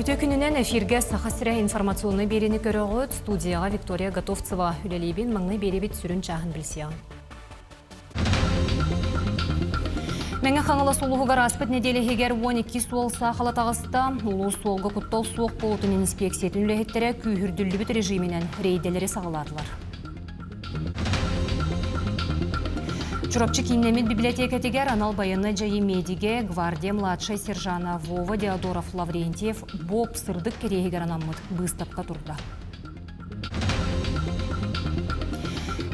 Үтө күнінен эфирге сақасыра информационный берені көріғыт студияға Виктория Готовцева үлелейбін маңны беребет сүрін чағын білсеян. Мәңі қаңылы солуғығар аспыт неделі хегер 12 суол сақылы тағыста ұлы суолғы құттал суық болутын инспекциятын үлехеттері күйірділі режимінен рейделері сағыладылар. Чурапчы кинемет библиотекатегер анал баянны жайы медиге гвардия младшай сержана Вова Диодоров Лаврентьев боб сырдык керегер анаммыт быстапка турда.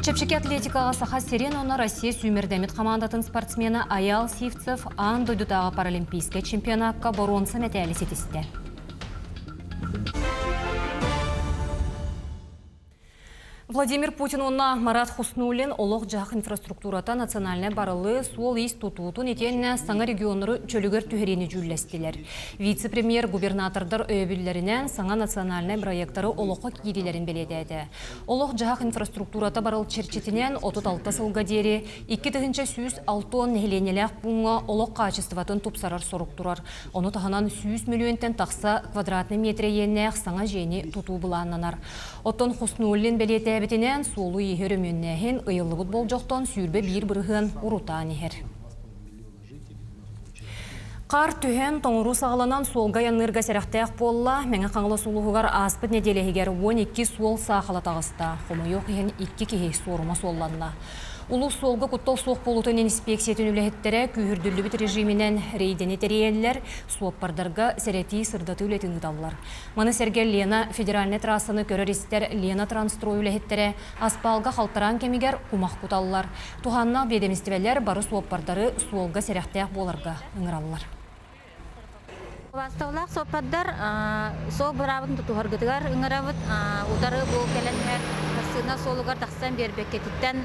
Чепчеки атлетикаға саха Сиренона Россия сүймердемет командатын спортсмена Аял Сивцев ан дойдутаға паралимпийская чемпионатка боронса мәтәлі сетісті. Владимир Путин онна Марат Хуснулин олық жақ инфраструктурата национальная барылы суол ес тутутун етенне саңа регионыры чөлігер түхерені жүлләстілер. Вице-премьер губернатордар өйбіллерінен саңа национальный проекттары олыққа кейділерін беледеді. Олық жақ инфраструктурата барыл черчетінен 36 сылға дері 2-6 нехеленелек бұңға олық качестватын тупсарар сорук турар. Оны тағынан 100 миллионтен тақса квадратный метре еннеқ саңа жені туту бұланнанар. Оттон Хуснулин белеті бетінен суолу ехеріменнәхін ұйылығыт бол жоқтан сүйірбе бір бұрғын ұрутан ехер. Қар түхен тоңыру сағыланан суолға янырға сәріқтәқ болла, мәңі қаңылы суолуғығар аспыт неделегер 12 суол сақылы тағыста. Қомы йоқ ехен 2 кехей сорыма суолланна. Улус суолға құттал суық болутын инспекциятын үләхеттері күйірділі біт режимінен рейдені тәрейелілер суоппардарға сәрети сырдаты үлетін ұдалылар. Маны сәргер Лена федеральный трассаны көріристер Лена трансстрой үләхеттері аспалға қалтаран кемегер құмақ құталылар. Туханна бедемістівелер бары суоппардары суолға сәріқтәқ боларға ұңыралылар. Вастаулақ сопаддар сол бұравын тұтуғарғыдығар ұңыравыд ұдары бұл кәләнмәр қасына солығар тақсан бербеккетіттен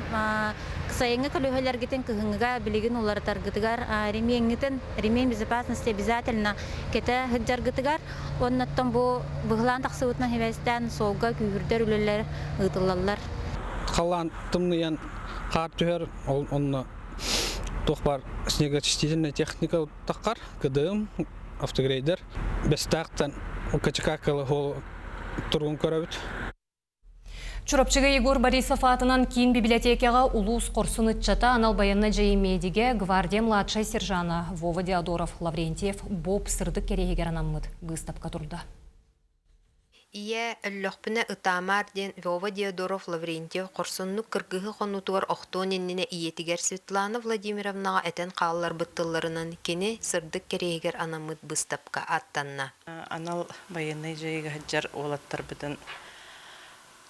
қысайыңы көлігелергетін күхіңіға білеген олар тарғыдығар ремень безопасности обязательно кеті хүджарғыдығар оннаттан бұл бұғылан тақсы ұтынан хевестен солға күйірдер үлелер ұтылалар. Қалан тұмныян қар түхер онны тұқпар снегочистительная техника ұттаққар кыдым автогрейдер бестақтан укачакакалы хол тургун көрөбүт. Чурапчыга Егор Борисов атынан кейін библиотекаға улус қорсын үтчата анал баянна жайы медиге гвардия младшай сержана Вова Диодоров Лаврентьев боб сырдык керегер анаммыд быстапка турда. Ие өллөхпіне ытамар ден Вова Диодоров Лаврентьев қорсыннық кыргығы қонутуар оқтуын еніне иетігер Светлана Владимировнаға әтен қалылар бұттыларынан кені сырдық керегер анамыд быстапка аттанна. Анал баянай жайыға жар олаттар бұдын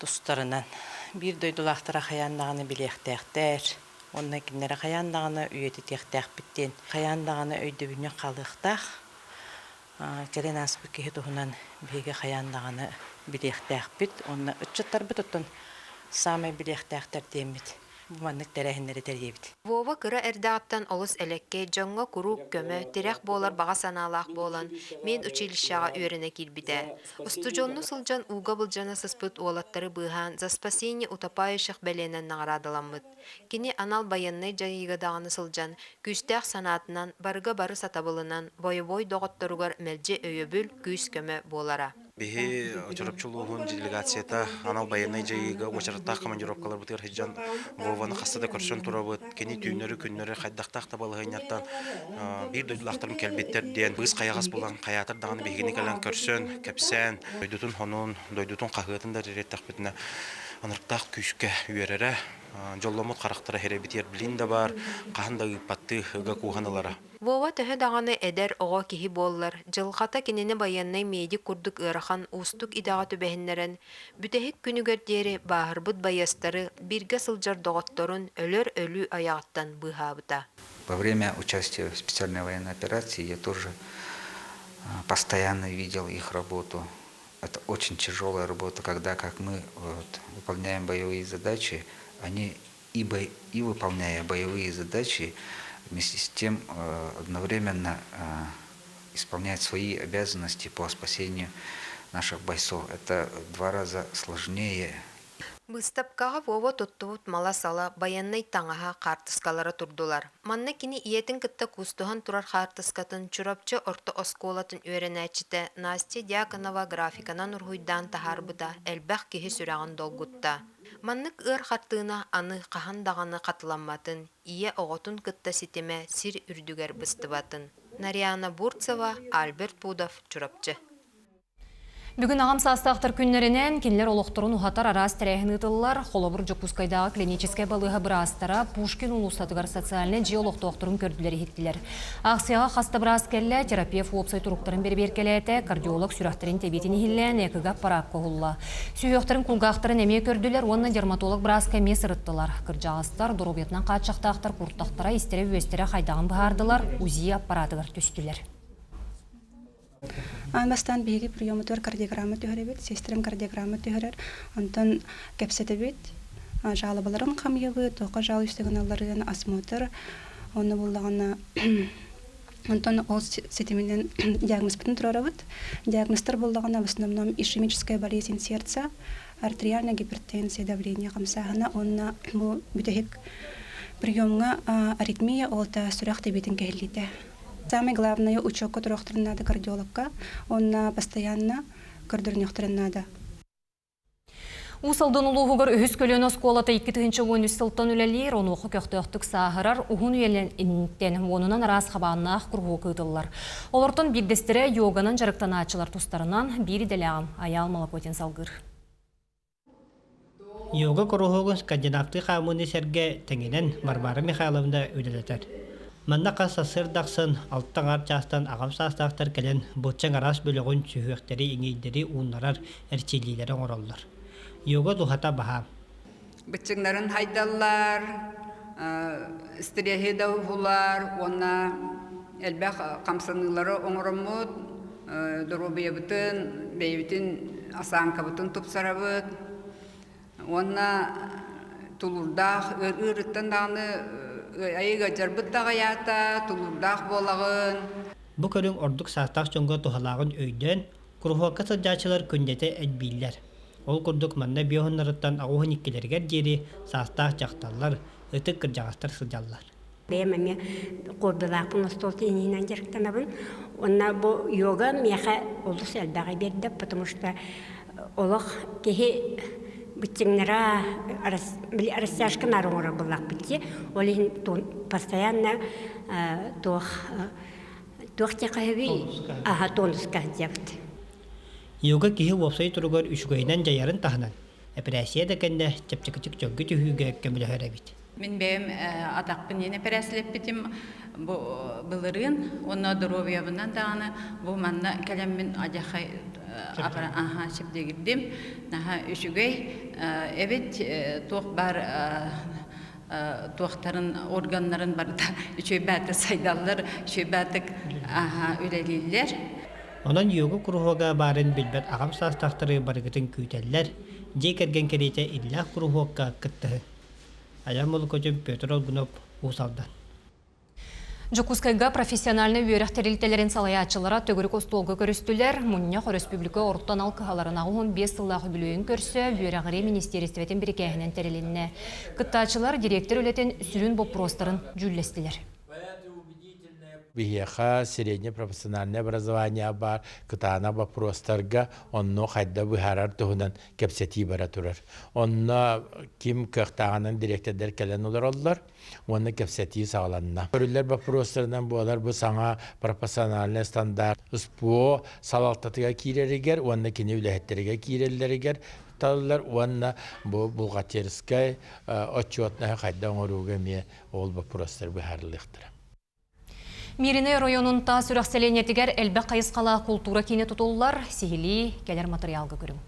тұстарынан. Бір дойдулақтара қаяндағаны білектәқтер, онна кенері қаяндағаны үйеті тектәқ біттен. Қаяндағаны өйдөбіне қалықтақ. Келен аспы кеге тұғынан бейге қаяндағаны білектәқ біт. Онна үтчаттар бұт ұттын самай білектәқтер демет. Бұманнық тәрәхіндері тәрдебіт. Вова кыра әрдағыттан олыс әлекке жоңға күру көмі терек болар баға саналақ болан мен училищаға өріне келбіді. Устужонну сылжан уға бұлжана сыспыт олаттары бұған за спасение утопающих бәленен нағырадыламыд. Кені анал баяннай жайығадағаны сылжан күстәқ санатынан барыға бары сатабылынан бойы-бой доғыттыруғар мәлже өйөбіл күс көмі болара. Бихи чурапчулугун делегацията анал баянай жайыга очараттақ командировкалар бутыр хиджан Вованы қастада көршін турабыт кені түйнері күннері қайдақтақ табалығыняттан бір дойдылақтарын кәлбеттер ден бұғыз қаяғас болан қаятыр дағаны бейгені кәлін көршін кәпсән дойдутын хонун дойдутын қағытындар реттақ бітіне анырықтақ күйшке үйерері жолломут қарақтары херебетер білін да бар қағындағы патты ұға куғанылары. Вова төһө дағаны әдер оға кихи боллар. Жылғата кенені баяннай медик күрдік ырахан устук идаға төбәхінлерін, бүтәхік күнігер дері бағырбыт баястары бірге сылжар доғытторын өлөр өлі аяғыттан бұғабыта. Во время участия в специальной военной операции я тоже постоянно видел их работу. Это очень тяжелая работа, когда, как мы выполняем боевые задачи, они и выполняя боевые задачи, вместе с тем одновременно исполняют свои обязанности по спасению наших бойцов. Это в 2 раза сложнее. Быстапкаға Вова туттубут мала сала баяннай таңаха қартыскалары турдулар. Манна кини иетин кытта кустухан турар қартыскатын чурапчы орто осколатын өренәчите Настя Дьяконова графиканан ургуйдан тахарбыта элбәх кихи сүрәган долгутта. Маннык ыр хартыына аны қахандағаны қатыламматын, ие оғотун кытта ситеме сир үрдүгер быстыбатын. Нариана Бурцева, Альберт Пудов, чурапчы. Бүгін ағам састақтыр күнлерінен кенлер олықтырын ұхатар арас тәрәхін ұтылылар. Холобыр Жокускайдағы клиническая балыға бірастара Пушкин ұлыстатығар социальный жиолог тоқтырын көрділері хеттілер. Ақсияға қасты бірас кәлі терапия фуопсай тұруқтырын берберкелеті кардиолог сүрақтырын тебетін хиллен екіға парақ қоғылла. Сүйіқтырын күлғақтырын әме көрділер, онына дерматолог бірас кәме сырыттылар. Кыржағыстар дұрубетінен қатшақтақтар құрттақтара істері өстері қайдағын бұғардылар, УЗИ аппаратығыр түстілер. Анбастан биги приематор кардиограмма төһөрөбүт, систем кардиограмма төһөрөр, онтон кепсетебит, жалобаларын камыйбыт, тока жал үстөгөнөлөрүн осмотр, оны буллагана онтон ол сетиминен диагнозбытын турарабыт. Диагнозтар буллагана в основном ишемическая болезнь сердца, артериальная гипертензия, давление камсагына, онна бу бүтөһик приемга аритмия олта сүрак тебитин кехилите. Самое главное, учёк, который надо кардиологка, он постоянно кардиограф надо. Усалдан улуғығыр үхіс көліні сколата 2-ші ойын үстілттан үләлер, оны оқы көқтіқтік сағырар, ұғын үйелінтен онынан арас қабаннақ құрғы қыдылар. Олардың бигдестері йоганын жарықтан ачылар тұстарынан бири дәләғым аял малакотен салғыр. Йога құрғығын скандинавты қамыны сәрге тәңінен Мармара Михайловна өйділетер. Манна қаса сырдақсын, алттан арчастан ағам састақтар кәлен бұтчан арас бөлігін сүйіқтері еңейдері ұнарар әрчелейлері оралылар. Йога дұхата баға. Бұтчаңларын хайдалар, істірехеді ұғылар, оны әлбәқ қамсанылары оңырымыд, дұру бейбітін, бейбітін асан қабытын тұпсарабыд, оны тұлырдақ, ұрыттан дағыны айыға жарбыттаға ята, тұлырдақ болағын. Бұ көрің ордық састақ жоңға тұхалағын өйден, күрғуаққа саджачылар күндеті әдбейлер. Ол күрдік манна биоғынларыттан ағуғын иккелергер жері састақ жақталар, ұтық кіржағастар сылжалар. Бәймәме қордылақпын ұстолты енейінен жарықтанабын. Онна бұл йога меха олыс әлдағы берді, потому что олық кеге бітчіңнера растяжка нарыңыра бұлақ бітте. Олың постоянно тоқты қайбі тонуска депті. Йога кеге вопсай тұрғыр үшігайнан жайарын тағынан. Әпірәсия дәкенде чәпчікічік жөңгі түйіге көмілі әрәбет. Мен бәйім атақпын ене пәрәсіліп бітім бұлырын, оны дұровиябынан дағаны, бұл манна кәлеммен ажақай шепдегірдім. Үшігай, әбет тоқ бар тоқтарын, органларын барда үшөй бәті сайдалар, үшөй бәтік өлелейлер. Онан йога күрғуға барын білбәт ағам састақтары барғытын күйтәлілер, жей кәрген керейте иллах күрғуға күттігі. Аям ол көчім Петр Олгунов ұсалдан. Жокускайга профессиональный үйерек терилтелерін салаячылара төгірік остолғы көрістілер. Мұннях республика орттан алқығаларына ұғын 5 сыллағы бүлуін көрсі үйерегіре министерістветен бірекәйінен терилінне. Кыттачылар директор өлетін сүрін боп простарын жүллестілер. Бихеха среднее профессиональное образование бар, кытана вопростарга онно хайда быхарар туһунан кепсети бара турар. Онно ким кыхтаганын директордер келен олар олар, онно кепсети сагаланна. Көрүлөр вопростардан болар бу саңа профессиональный стандарт успо салалтатыга киреригер, онно кини үлехеттериге киреллеригер таллар, онно бу булгатерскай отчетная хайда оңоруга ме ол вопростар быхарлыктыр. Мирине районунта сүрәкселенетігер әлбәк қайысқала культура кейіне тұтулылар, сихили кәлер материалға көрім.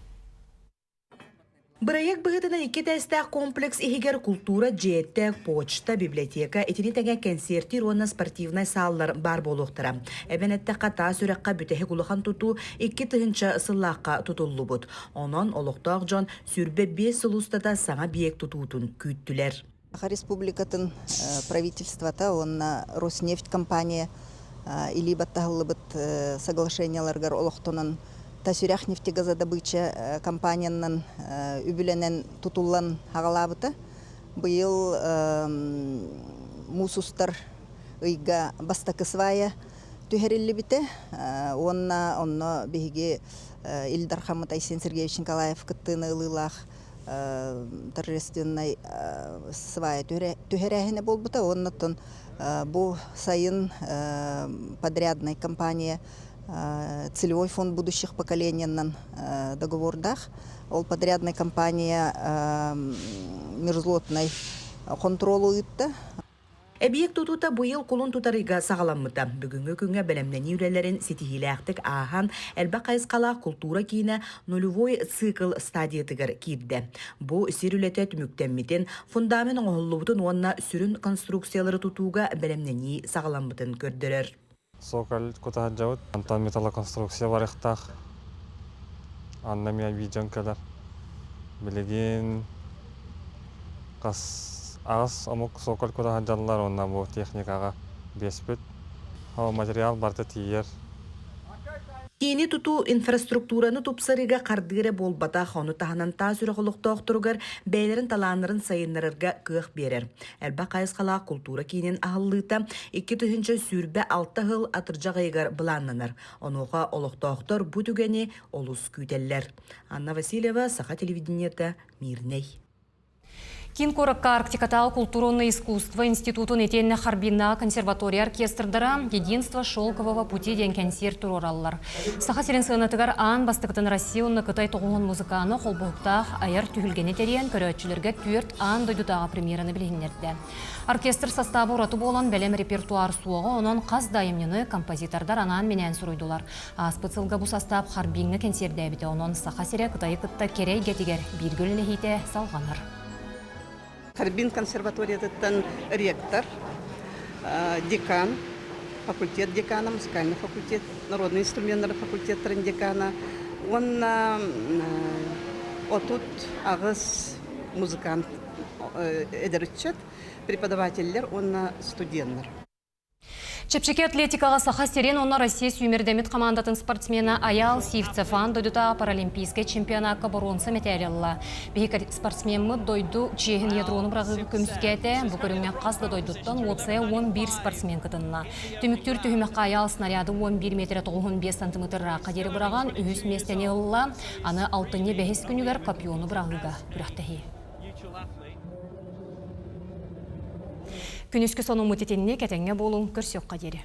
Бұрайық бұғытынан 2 тәстәк комплекс егер культура, жеттәк, почта, библиотека, етіне тәген концерти ронна спортивнай саллар бар болуқтыра. Әбәнетті қата сүрәққа бүтәхі құлыған тұту 2 тұхынша сыллаққа тұтулы бұд. Онан олықтақ жон сүрбе 5 сылустата саңа биек тұтуытын күйттілер. Республикатын правительствата, он Роснефть компания или баттахлыбыт соглашенияларгар олохтонан Тасюрях нефтегазодобыча компаниянын үбүленен тутуллан хагалабыта. Быйыл мусустар ыйга бастакысвая түһерилли бите. Онна биһиги Ильдар Хамат Айсен Сергеевич Николаев кыттыны ылылах торжественной свая түһерәһине болбута. Оннотон бу сайын подрядная компания целевой фонд будущих поколений договордах. Ол подрядная компания мерзлотной контролу итті. Эбиек тутута быйыл кулун тутарыга сагаламмыта. Бүгүнгө күнгө белемнени үлелерин сетихилээхтик аахан элбе кайыскалаах культура кийине нулевой цикл стадиятыгар кирде. Бу сир үлете түмүктенмитин фундамент оңоллубутун онна сүрүн конструкциялары тутууга белемнени сагаламмытын көрдөрөр. Сокол кутахаджаут антан металлоконструкция барыхтах. Анна мия видеон кадар. Билеген кас ас амук сокол кутахаджаллар онна бу техникага беспит. Хава материал барта тиер. Кийини туту инфраструктураны тупсарыга кардыгыра болбата хону таханан та сүрөколуктоохтуругар бээлерин талаанарын сайыннарырга кыах берер. Элба кайыскалаа культура кийинин ахыллыыта 2 түһүнчө сүрбе 6 хыл атыржагайгар былааннанар. Онуга олуктоохтор бу түгени олус күйтеллер. Анна Васильева, Саха телевидениета, Мирней. Кинкоракка Арктикатал культурное искусство институтун этенне Харбина консерватория оркестрдара единство шелкового пути ден концерт турораллар. Саха сиренсыгынатыгар аан бастыктын Россияны кытай тоғуын музыканы холбоктах аяр түхілгені терен көрөтчілерге түрт аан дойдутаға премьераны білгенлерді. Оркестр составы урату болан бәлем репертуар суығы, онын қаз дайымнені композитордар анан менен суруйдулар. Аспыцылға бұл состав Харбингі концерт дәбіті, онын Саха сире Кытайы кытта керей гетигер биргілі хейте салғанар. Харбин консерваторияттан ректор, декан, факультет декана, музыкальный факультет, народный инструментный факультет декана. Он отут агыс музыкант эдерчет, преподавателлер, он студенттер. Чепчеке атлетикаға Саха сирен онна Россия сүймердемет командатын спортсмена Аял Сивцефан дойдута паралимпийский чемпионатқа боронса металлилла. Бейкер спортсменмі дойду чехін ядроны бұрағы көміскеті, бүкіріңмен қасды дойдуттан оцая 11 спортсмен кытынна. Түміктүр түхімеққа Аял снаряды 11 метр 95 сантиметрға қадері бұраған үйіс местене ұлла, аны 6-5 күнігер капионы бұрағыға бүрақтахи. Күнүскү сону мутетенне кетенге болун көрсөк кадери.